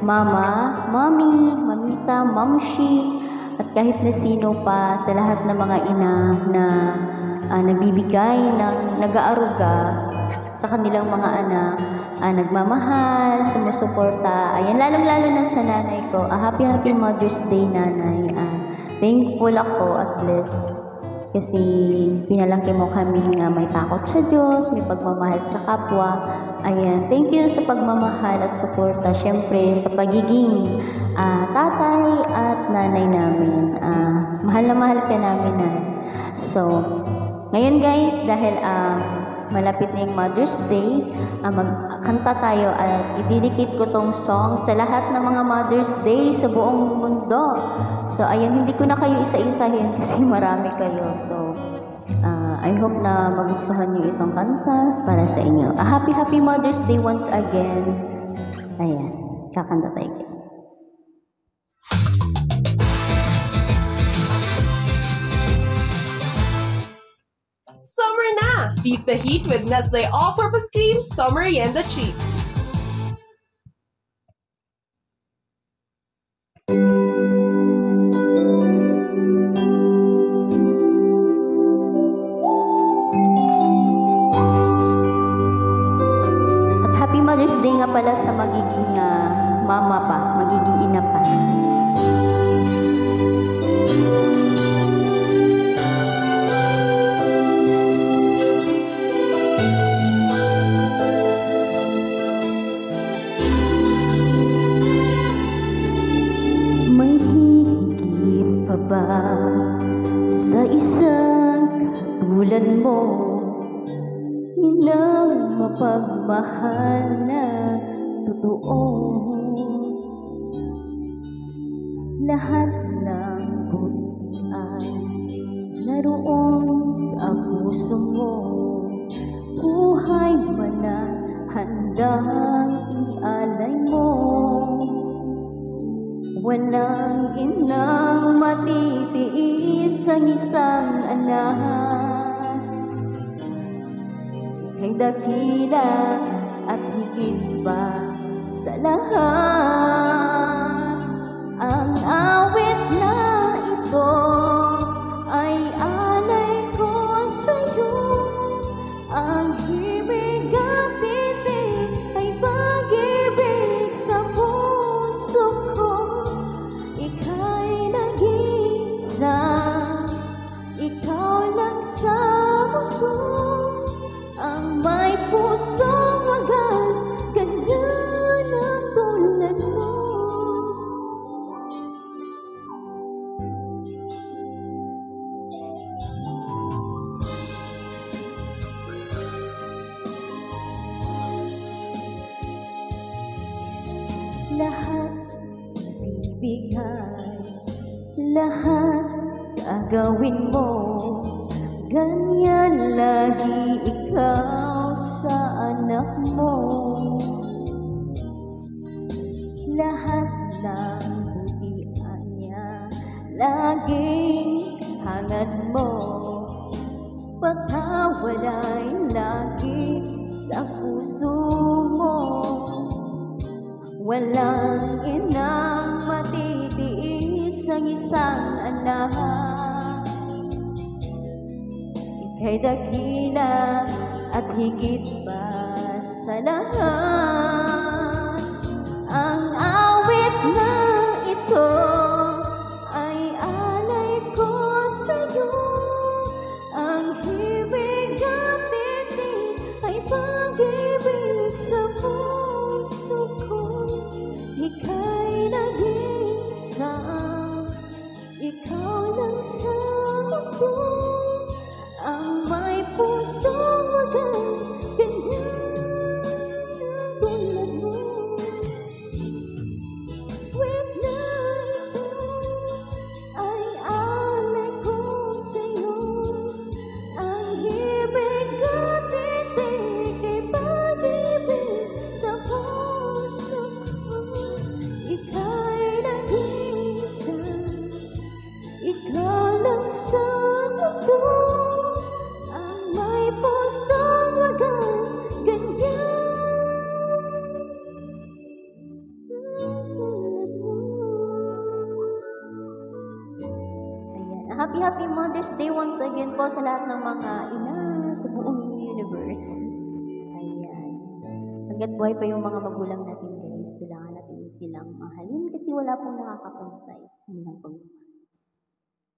mama, mommy, mamita, mamshi, at kahit na sino pa sa lahat ng mga ina na nagbibigay ng nag-aaruga sa kanilang mga anak, nagmamahal, sumusuporta. Ayan, lalong-lalo na sa nanay ko. Happy Mother's Day, nanay. Thankful ako at blessed kasi pinalaki mo kami nga may takot sa Diyos, may pagmamahal sa kapwa. Ayan, thank you sa pagmamahal at suporta. Siyempre, sa pagiging tatay at nanay namin. Mahal na mahal ka namin, na. So, ngayon guys, dahil malapit na yung Mother's Day, magkanta tayo at ididikit ko tong song sa lahat ng mga Mother's Day sa buong mundo. So, ayan, hindi ko na kayo isa-isahin kasi marami kayo. So, I hope na magustuhan niyo itong kanta para sa inyo. Happy Mother's Day once again. Ayan, kakanta tayo guys. Summer na! Beat the heat with Nestle All-Purpose Cream Summer Yenda Treats. At Happy Mother's Day nga pala sa magiging mama pa, magiging ina pa. Sa isang katulad mo, inang mapagmahal na totoo. Lahat ng buti ay naroon sa puso mo. Buhay man na handang ialay mo. Walang inang matitiis ang isang anak. Kay dakila at higit pa sa lahat, ang awit na ito ay alay ko sa'yo. Ang hibig at titig ay pag-ibig sa puso ko. Ika'y nag-iisa, ikaw lang sa mundo, ang may pusong wagas, ganyan ang tulad mo. Lahat bibigay, lahat gagawin mo, ganyan lagi ikaw sa anak mo. Lahat ng butian niya, laging hangad mo. Patawad ay lagi sa puso mo. Walang inang matitiis ang isang anak. Ika'y dakila at higit pa sa lahat. Ang awit na ito ay alay ko sa'yo. Ang hibig at titig ay pag-ibig sa puso ko. Ika'y nag-iisa, ikaw lang sa mundo, ang may pusong wagas, ganyan ang tulad mo. Happy Mother's Day once again po sa lahat ng mga ina sa buong universe. Ayan. Hanggat buhay pa yung mga magulang natin guys, kailangan natin silang mahalin kasi wala pong nakakapantay sa kanilang pagmamahal.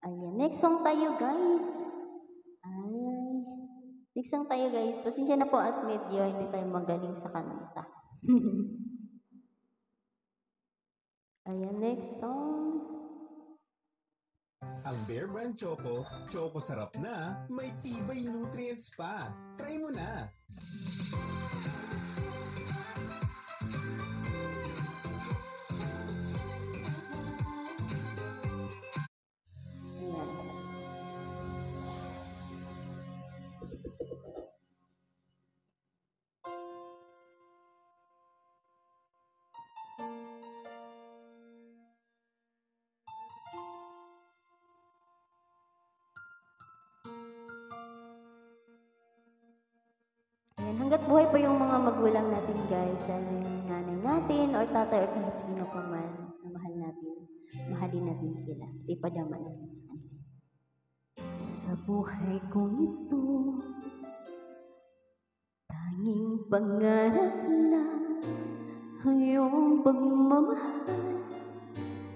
Ayan. Next song tayo guys. Next song tayo guys. Pasensya na po at medyo hindi tayo magaling sa kanta. Ayan, next song. Ang Bear Brand Choco, choco sarap na, may tibay nutrients pa. Try mo na! Ayan, hanggat buhay pa yung mga magulang natin guys, yung nanay natin or tatay or kahit sino pa man na mahal natin, mahalin natin sila, ipadama natin sa kanila. Sa buhay kong ito, tanging pangarap lang ang iyong pagmamahal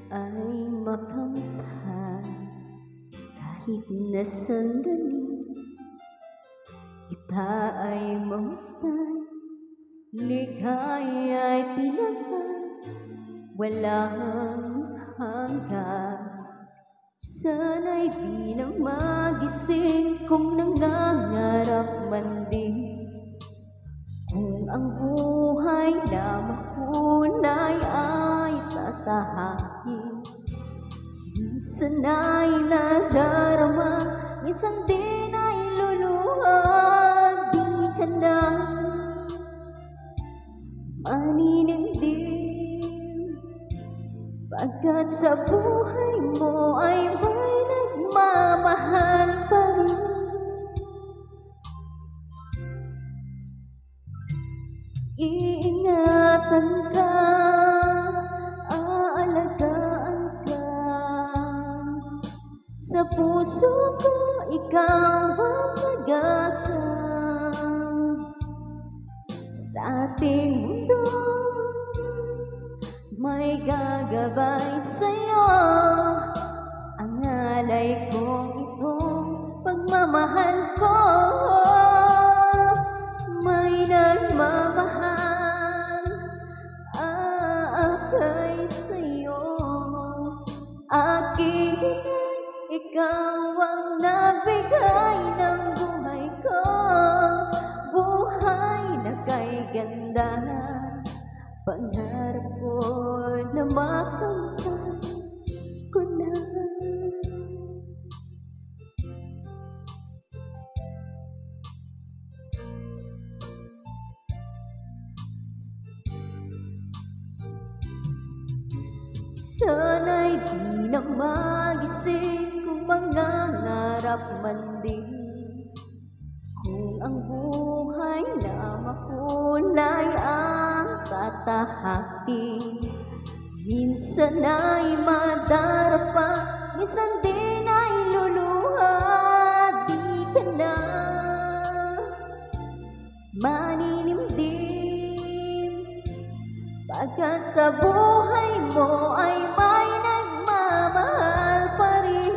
ay makamtan kahit na sandali. Kita ay mamustan, ligaya ay tilapan, walang hanggan. Sana'y di na magising kung nangangarap man din. Kung ang buhay na makulay ay tatahakin, minsan ay nadarama, minsan din ay luluha. Di ka na maninindim, pagkat sa buhay mo ay may nagmamahal pa rin. Iingatan ka, aalagaan ka, sa puso ko ikaw ang pag-asa. Sa ating mundo may gagabay sa'yo, ang alay kong itong pagmamahal ko. May nagmamahal aakay sa'yo, aking inay, ikaw ang nabigay ng buhay ko. Buhay na kay ganda, pangarap ko na makamtan ko na. Sana'y di na magising kung mangangarap man din. Kung ang buhay na makulay ang tatahakin, minsan ay madarapa, minsan din ay luluha. Di ka na maninindim, pagkat sa buhay mo ay may nagmamahal pa rin.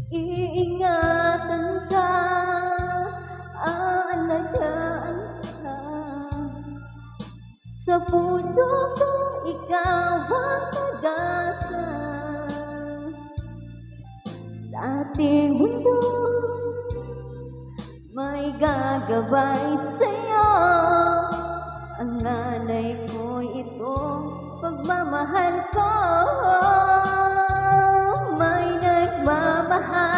Iingatan ka, aalagaan ka, sa puso ko ikaw ang pag-asa. Sa ating mundo may gagabay sa'yo, ang alay ko'y itong pagmamahal ko. May nagmamahal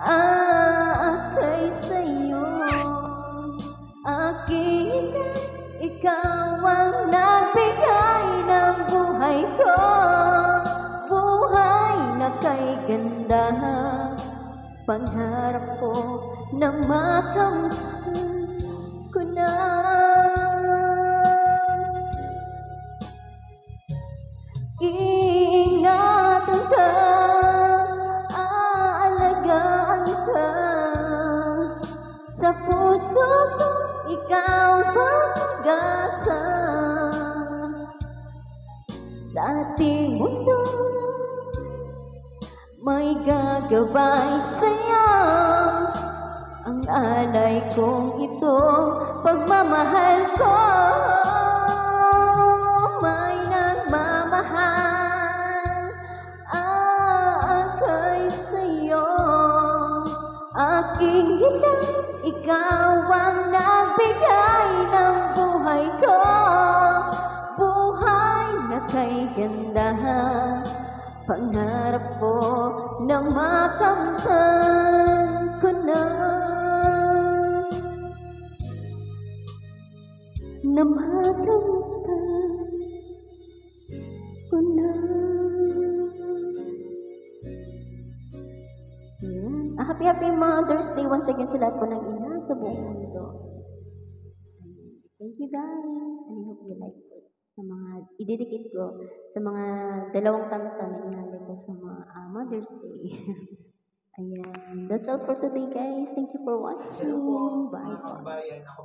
aakay sa'yo, aking inay, ikaw ang nagbigay ng buhay ko. Buhay na kay ganda, pangarap ko na makamtan ko na. puso ko, ikaw ang pag-asa sa ating mundo. May gagabay sa'yo, ang alay kong ito, pagmamahal ko. May nagmamahal kay sa'yo. Aking ina, ikaw ang nagbigay ng buhay ko. Buhay na kay gandahan, pangarap ko na makamtan ko na. Na makamtan ko na. Yan. Happy Mother's Day once again sa lahat po ng ina sa buong mundo. Thank you guys, and I hope you like it. Sa mga idedicate ko sa mga dalawang kanta na inalay ko sa mga Mother's Day. Ayan, that's all for today guys. Thank you for watching. Hello po, Bye mga po. kabayan. Ako